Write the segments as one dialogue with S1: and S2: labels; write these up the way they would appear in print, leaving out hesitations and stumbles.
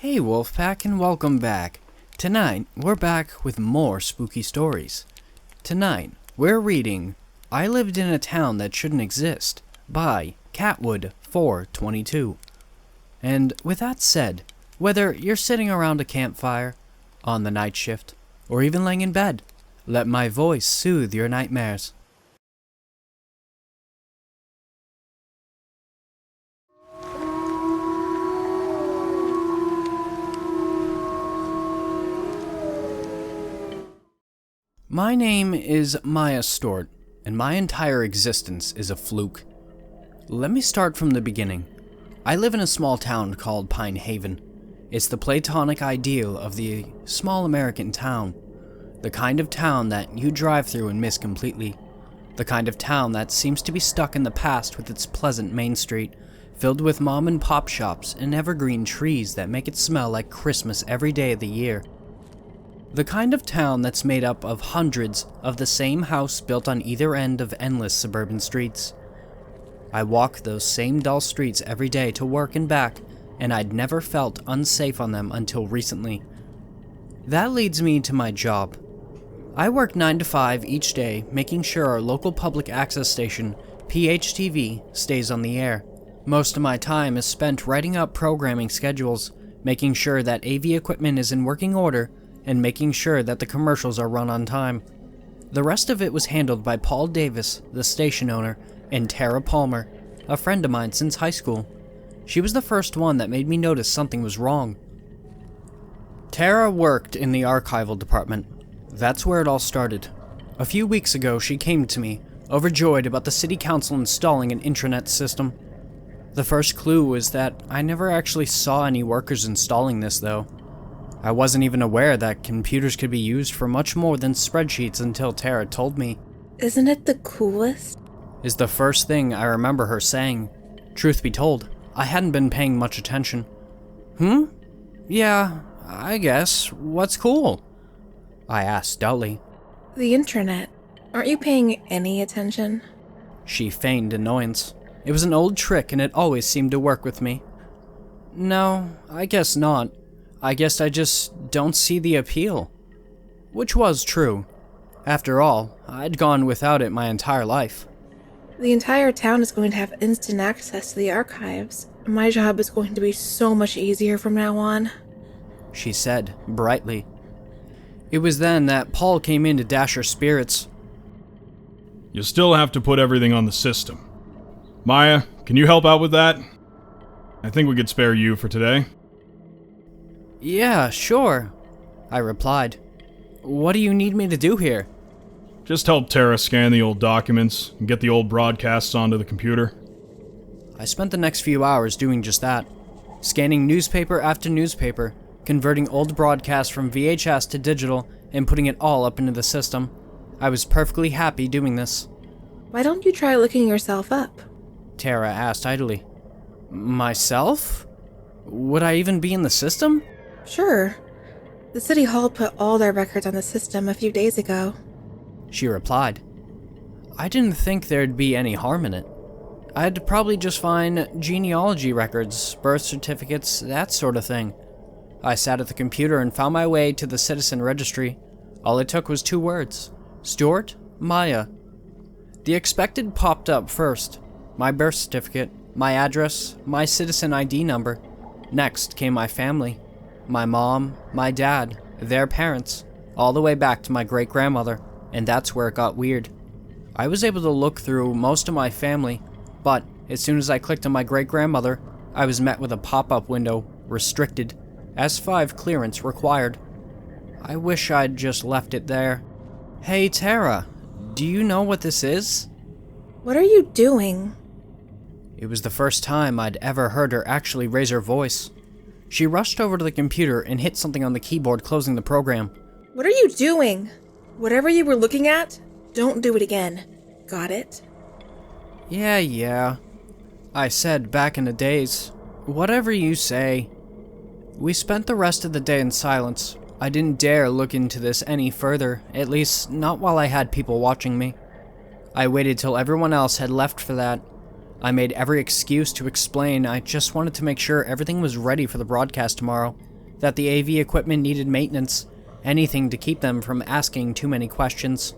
S1: Hey Wolfpack, and welcome back. Tonight, we're back with more spooky stories. Tonight, we're reading I Lived in a Town That Shouldn't Exist by Catwood422. And with that said, whether you're sitting around a campfire, on the night shift, or even laying in bed, let my voice soothe your nightmares. My name is Maya Stort, and my entire existence is a fluke. Let me start from the beginning. I live in a small town called Pine Haven. It's the platonic ideal of the small American town. The kind of town that you drive through and miss completely. The kind of town that seems to be stuck in the past with its pleasant main street, filled with mom and pop shops and evergreen trees that make it smell like Christmas every day of the year. The kind of town that's made up of hundreds of the same house built on either end of endless suburban streets. I walk those same dull streets every day to work and back, and I'd never felt unsafe on them until recently. That leads me to my job. I work 9 to 5 each day, making sure our local public access station, PHTV, stays on the air. Most of my time is spent writing up programming schedules, making sure that AV equipment is in working order, and making sure that the commercials are run on time. The rest of it was handled by Paul Davis, the station owner, and Tara Palmer, a friend of mine since high school. She was the first one that made me notice something was wrong. Tara worked in the archival department. That's where it all started. A few weeks ago, she came to me, overjoyed about the city council installing an intranet system. The first clue was that I never actually saw any workers installing this, though. I wasn't even aware that computers could be used for much more than spreadsheets until Tara told me.
S2: Isn't it the coolest?
S1: Is the first thing I remember her saying. Truth be told, I hadn't been paying much attention. Yeah, I guess. What's cool? I asked dully.
S2: The intranet. Aren't you paying any attention?
S1: She feigned annoyance. It was an old trick and it always seemed to work with me. No, I guess not. I guess I just don't see the appeal. Which was true. After all, I'd gone without it my entire life.
S2: The entire town is going to have instant access to the archives. My job is going to be so much easier from now on,
S1: she said, brightly. It was then that Paul came in to dash her spirits.
S3: You still have to put everything on the system. Maya, can you help out with that? I think we could spare you for today.
S1: Yeah, sure, I replied. What do you need me to do here?
S3: Just help Tara scan the old documents and get the old broadcasts onto the computer.
S1: I spent the next few hours doing just that, scanning newspaper after newspaper, converting old broadcasts from VHS to digital, and putting it all up into the system. I was perfectly happy doing this.
S2: Why don't you try looking yourself up?
S1: Tara asked idly. Myself? Would I even be in the system?
S2: Sure. The city hall put all their records on the system a few days ago.
S1: She replied. I didn't think there'd be any harm in it. I'd probably just find genealogy records, birth certificates, that sort of thing. I sat at the computer and found my way to the citizen registry. All it took was 2 words. Stuart, Maya. The expected popped up first. My birth certificate, my address, my citizen ID number. Next came my family. My mom, my dad, their parents, all the way back to my great-grandmother, and that's where it got weird. I was able to look through most of my family, but as soon as I clicked on my great-grandmother, I was met with a pop-up window, restricted, S5 clearance required. I wish I'd just left it there. Hey Tara, do you know what this is?
S2: What are you doing?
S1: It was the first time I'd ever heard her actually raise her voice. She rushed over to the computer and hit something on the keyboard, closing the program.
S2: What are you doing? Whatever you were looking at, don't do it again. Got it?
S1: Yeah. I said back in a daze. Whatever you say. We spent the rest of the day in silence. I didn't dare look into this any further, at least not while I had people watching me. I waited till everyone else had left for that. I made every excuse to explain I just wanted to make sure everything was ready for the broadcast tomorrow. that the AV equipment needed maintenance, anything to keep them from asking too many questions.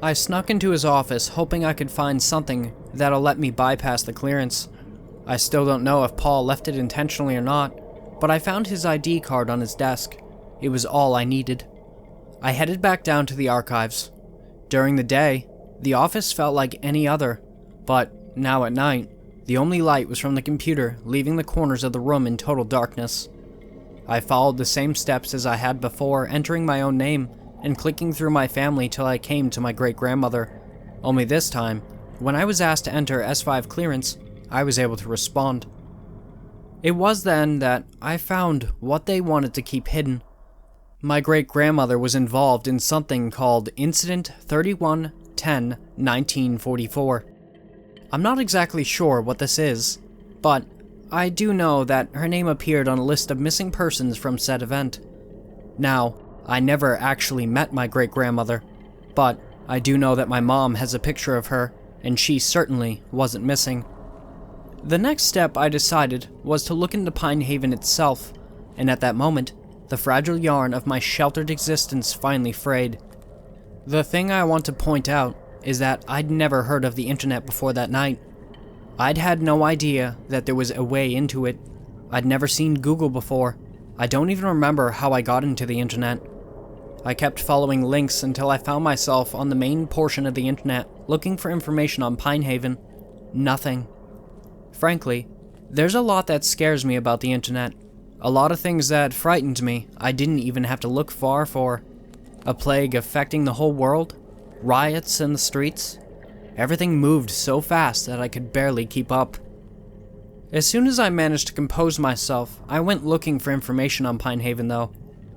S1: I snuck into his office hoping I could find something that'll let me bypass the clearance. I still don't know if Paul left it intentionally or not, but I found his ID card on his desk. It was all I needed. I headed back down to the archives. During the day, the office felt like any other, but now at night, the only light was from the computer, leaving the corners of the room in total darkness. I followed the same steps as I had before, entering my own name and clicking through my family till I came to my great-grandmother. Only this time, when I was asked to enter S5 clearance, I was able to respond. It was then that I found what they wanted to keep hidden. My great-grandmother was involved in something called Incident 31-10-1944. I'm not exactly sure what this is, but I do know that her name appeared on a list of missing persons from said event. Now, I never actually met my great-grandmother, but I do know that my mom has a picture of her, and she certainly wasn't missing. The next step I decided was to look into Pine Haven itself, and at that moment, the fragile yarn of my sheltered existence finally frayed. The thing I want to point out is that I'd never heard of the internet before that night. I'd had no idea that there was a way into it. I'd never seen Google before. I don't even remember how I got into the internet. I kept following links until I found myself on the main portion of the internet looking for information on Pine Haven. Nothing. Frankly, there's a lot that scares me about the internet. A lot of things that frightened me I didn't even have to look far for. A plague affecting the whole world? Riots in the streets? Everything moved so fast that I could barely keep up. As soon as I managed to compose myself, I went looking for information on Pine Haven though.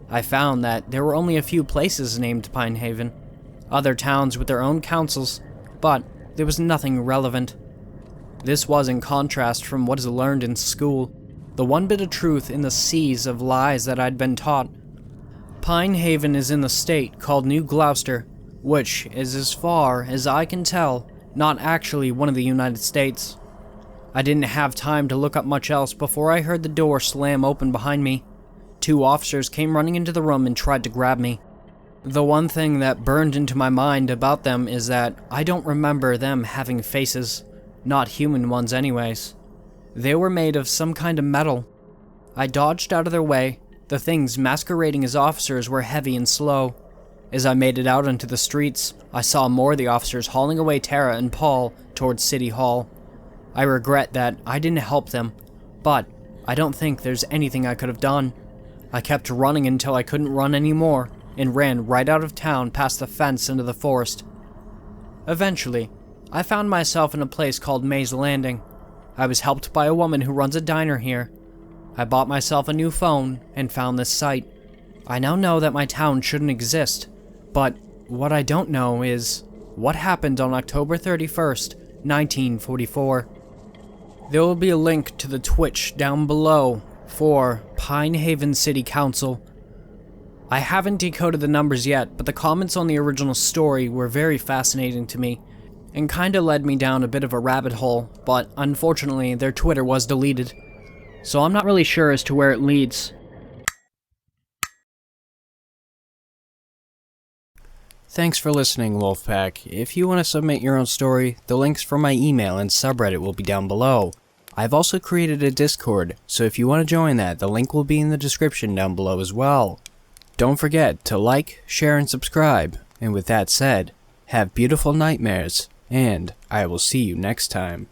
S1: I found that there were only a few places named Pine Haven, other towns with their own councils, but there was nothing relevant. This was in contrast from what is learned in school, the one bit of truth in the seas of lies that I'd been taught. Pine Haven is in the state called New Gloucester, which is, as far as I can tell, not actually one of the United States. I didn't have time to look up much else before I heard the door slam open behind me. 2 officers came running into the room and tried to grab me. The one thing that burned into my mind about them is that I don't remember them having faces, not human ones anyways. They were made of some kind of metal. I dodged out of their way. The things masquerading as officers were heavy and slow. As I made it out into the streets, I saw more of the officers hauling away Tara and Paul towards City Hall. I regret that I didn't help them, but I don't think there's anything I could have done. I kept running until I couldn't run anymore, and ran right out of town past the fence into the forest. Eventually, I found myself in a place called Maze Landing. I was helped by a woman who runs a diner here. I bought myself a new phone and found this site. I now know that my town shouldn't exist, but what I don't know is what happened on October 31st, 1944. There will be a link to the Twitch down below for Pine Haven City Council. I haven't decoded the numbers yet, but the comments on the original story were very fascinating to me, and kinda led me down a bit of a rabbit hole, but unfortunately their Twitter was deleted, so I'm not really sure as to where it leads. Thanks for listening, Wolfpack. If you want to submit your own story, the links for my email and subreddit will be down below. I've also created a Discord, so if you want to join that, the link will be in the description down below as well. Don't forget to like, share, and subscribe. And with that said, have beautiful nightmares, and I will see you next time.